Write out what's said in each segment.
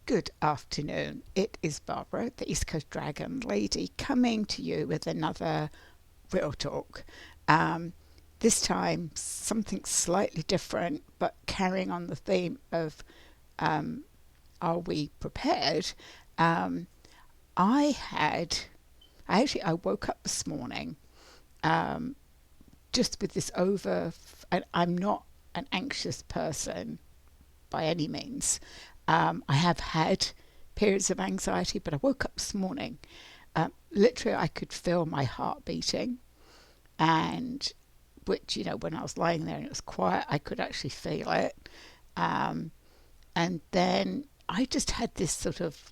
Good afternoon. It is Barbara, the East Coast Dragon Lady, coming to you with another Real Talk. Um, this time, something slightly different, but carrying on the theme of um, are we prepared? Um, I had, I woke up this morning um, just with this and I'm not an anxious person by any means. I have had periods of anxiety, but I woke up this morning. Literally, I could feel my heart beating, and which, when I was lying there and it was quiet, I could actually feel it. Um, and then I just had this sort of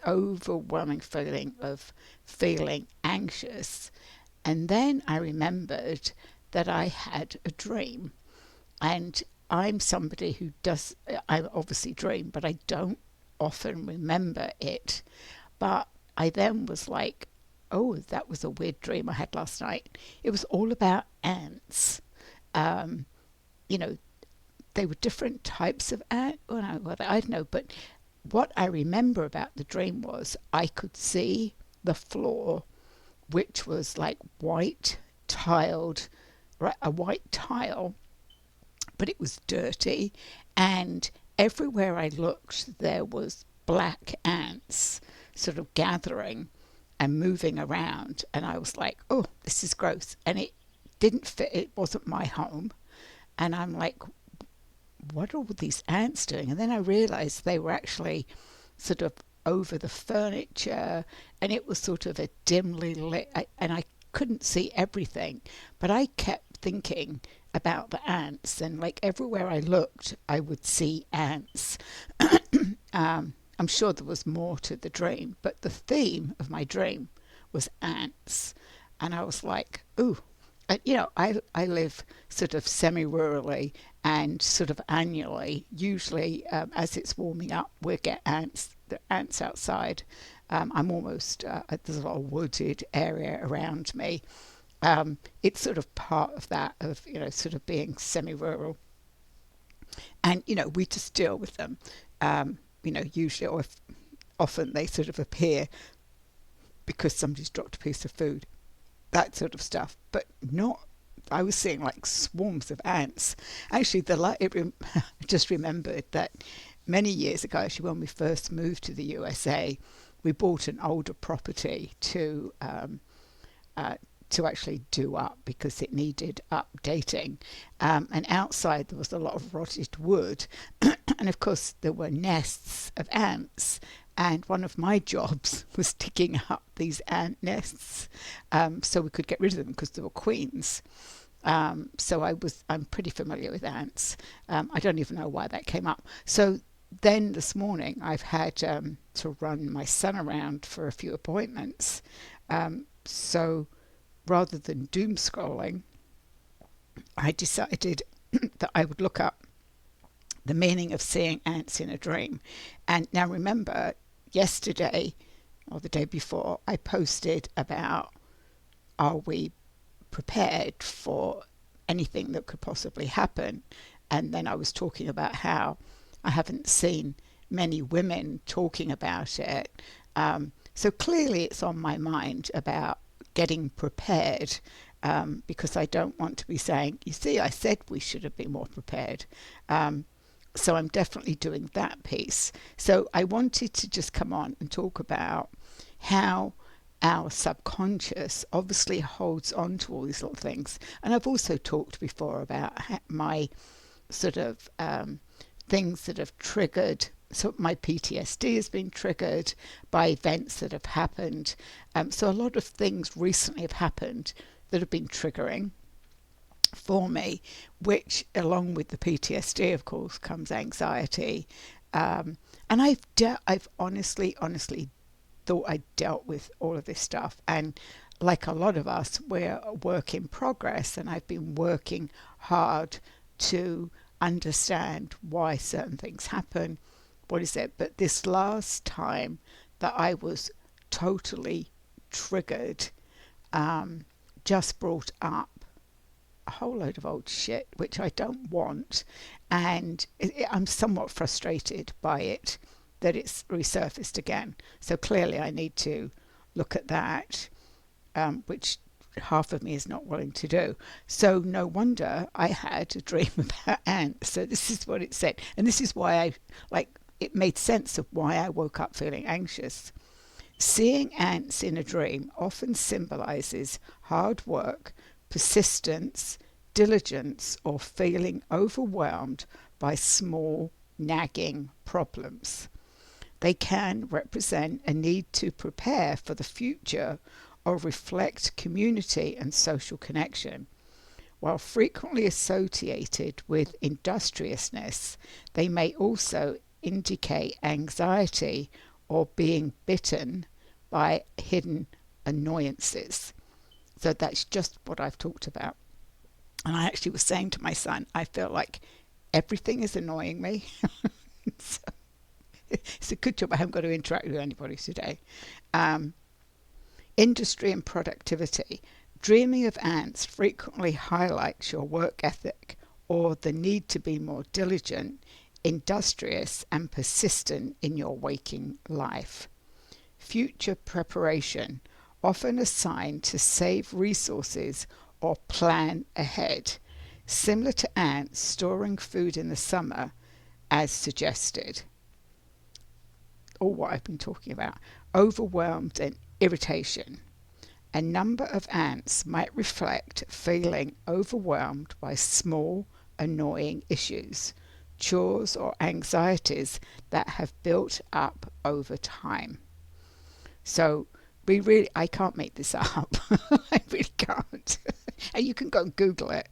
overwhelming feeling of feeling anxious. And then I remembered that I had a dream. And I'm somebody who does, I obviously dream, but I don't often remember it. But I then was like, oh, that was a weird dream I had last night. It was all about ants. Um, you know, they were different types of ant. Well, I don't know, but what I remember about the dream was I could see the floor, which was like white tiled, right, a white tile, but it was dirty, and everywhere I looked there was black ants sort of gathering and moving around, and I was like, oh, this is gross. And it didn't fit, it wasn't my home. And I'm like, what are all these ants doing? And then I realized they were actually sort of over the furniture, and it was sort of a dimly lit, and I couldn't see everything, but I kept thinking about the ants, and like everywhere I looked I would see ants. I'm sure there was more to the dream, but the theme of my dream was ants. And I was like, ooh, I live sort of semi-rurally, and sort of annually, usually as it's warming up, we get the ants outside. I'm almost, there's a lot of wooded area around me. It's sort of part of that, of, sort of being semi-rural. And, we just deal with them. Usually, or often they sort of appear because somebody's dropped a piece of food, that sort of stuff, but not. I was seeing like swarms of ants. Actually, I just remembered that many years ago, actually, when we first moved to the USA, we bought an older property to actually do up because it needed updating. And outside there was a lot of rotted wood, and of course there were nests of ants. And one of my jobs was digging up these ant nests, so we could get rid of them because they were queens. So I'm pretty familiar with ants. I don't even know why that came up. So then this morning I've had to run my son around for a few appointments. So rather than doom scrolling, I decided that I would look up the meaning of seeing ants in a dream. And now remember, yesterday or the day before, I posted about, are we prepared for anything that could possibly happen? And then I was talking about how I haven't seen many women talking about it. So clearly it's on my mind about getting prepared, because I don't want to be saying, you see, I said we should have been more prepared. So I'm definitely doing that piece. So I wanted to just come on and talk about how our subconscious obviously holds on to all these little things. And I've also talked before about my sort of things that have triggered. So my PTSD has been triggered by events that have happened. So a lot of things recently have happened that have been triggering for me, which along with the PTSD, of course, comes anxiety. And I've honestly thought I dealt with all of this stuff. And like a lot of us, we're a work in progress, and I've been working hard to understand why certain things happen. What is it? But this last time that I was totally triggered, just brought up a whole load of old shit, which I don't want. And I'm somewhat frustrated by it. that it's resurfaced again. So clearly I need to look at that, which half of me is not willing to do. So no wonder I had a dream about ants. So this is what it said. And this is why it made sense of why I woke up feeling anxious. Seeing ants in a dream often symbolizes hard work, persistence, diligence, or feeling overwhelmed by small, nagging problems. They can represent a need to prepare for the future or reflect community and social connection. While frequently associated with industriousness, they may also indicate anxiety or being bitten by hidden annoyances. So that's just what I've talked about. And I actually was saying to my son, I feel like everything is annoying me. So it's a good job I haven't got to interact with anybody today. Um, Industry and productivity. Dreaming of ants frequently highlights your work ethic or the need to be more diligent, industrious, and persistent in your waking life. Future preparation, often assigned to save resources or plan ahead, similar to ants storing food in the summer, as suggested. All what I've been talking about. Overwhelmed and irritation. A number of ants might reflect feeling overwhelmed by small, annoying issues, chores, or anxieties that have built up over time. So I can't make this up. I really can't. And you can go and Google it.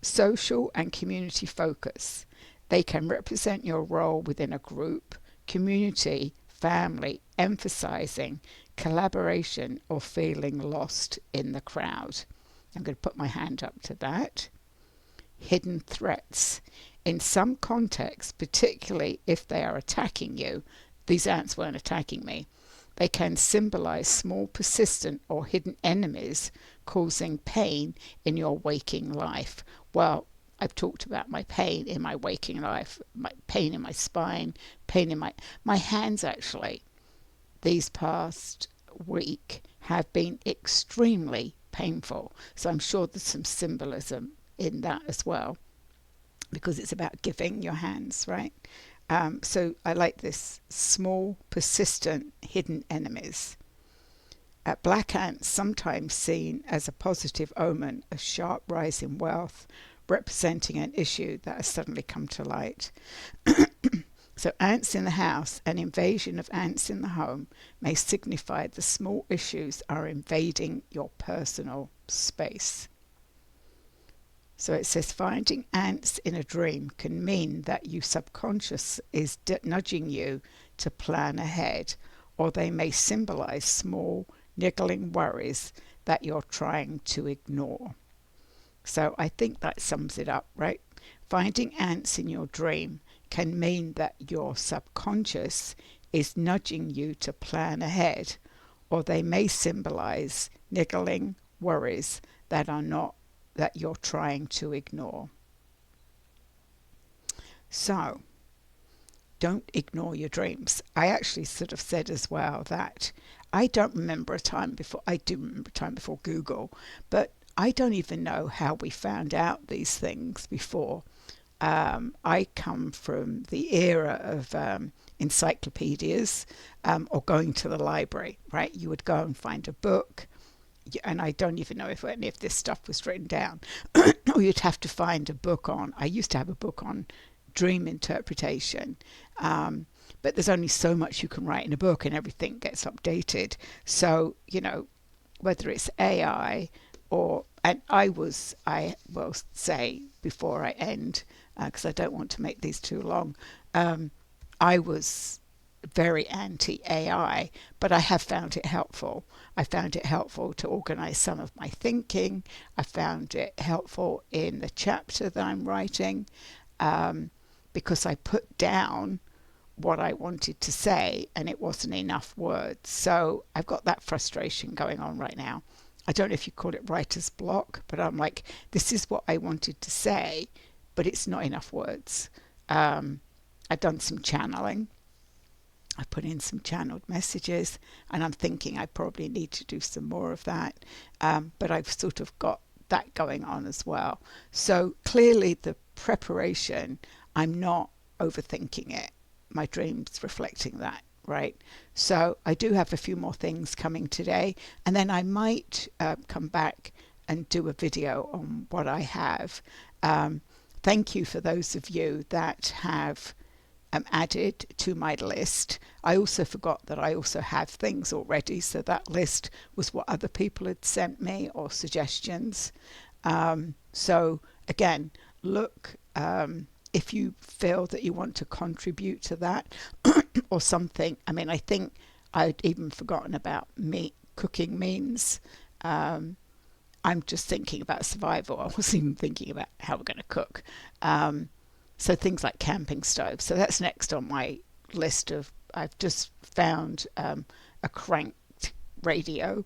Social and community focus. They can represent your role within a group, community, family, emphasizing collaboration or feeling lost in the crowd. I'm going to put my hand up to that. Hidden threats. In some contexts, particularly if they are attacking you, these ants weren't attacking me, they can symbolize small, persistent, or hidden enemies causing pain in your waking life. Well, I've talked about my pain in my waking life, my pain in my spine, pain in my hands actually. These past week have been extremely painful. So I'm sure there's some symbolism in that as well, because it's about giving your hands, right? So I like this: small, persistent, hidden enemies. Black ants, sometimes seen as a positive omen, a sharp rise in wealth, representing an issue that has suddenly come to light. So ants in the house, an invasion of ants in the home, may signify the small issues are invading your personal space. So it says finding ants in a dream can mean that your subconscious is nudging you to plan ahead, or they may symbolize small, niggling worries that you're trying to ignore. So I think that sums it up, right? Finding ants in your dream can mean that your subconscious is nudging you to plan ahead, or they may symbolize niggling worries that you're trying to ignore. So don't ignore your dreams. I actually sort of said as well that I do remember a time before Google, but I don't even know how we found out these things before. I come from the era of encyclopedias, or going to the library, right? You would go and find a book, and I don't even know if any of this stuff was written down. Or you'd have to find a book I used to have a book on dream interpretation, but there's only so much you can write in a book and everything gets updated. So, whether it's AI and I will say before I end, because I don't want to make these too long, I was very anti-AI, but I have found it helpful. I found it helpful to organize some of my thinking. I found it helpful in the chapter that I'm writing, because I put down what I wanted to say and it wasn't enough words. So I've got that frustration going on right now. I don't know if you call it writer's block, but I'm like, this is what I wanted to say, but it's not enough words. I've done some channeling, I put in some channeled messages, and I'm thinking I probably need to do some more of that. But I've sort of got that going on as well. So clearly, the preparation, I'm not overthinking it. My dreams reflecting that, right? So I do have a few more things coming today, and then I might come back and do a video on what I have. Thank you for those of you that have added to my list. I also forgot that I also have things already, so that list was what other people had sent me or suggestions. So again, look, if you feel that you want to contribute to that or something. I mean, I think I'd even forgotten about meat cooking means. I'm just thinking about survival. I wasn't even thinking about how we're going to cook. So things like camping stoves. So that's next on my list of. I've just found a cranked radio,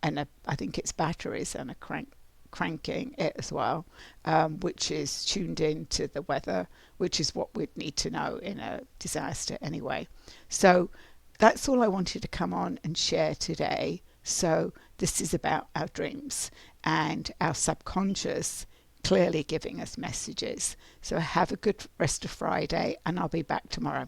and I think it's batteries and a cranking it as well, which is tuned in to the weather, which is what we'd need to know in a disaster anyway. So that's all I wanted to come on and share today. So this is about our dreams and our subconscious clearly giving us messages. So have a good rest of Friday, and I'll be back tomorrow.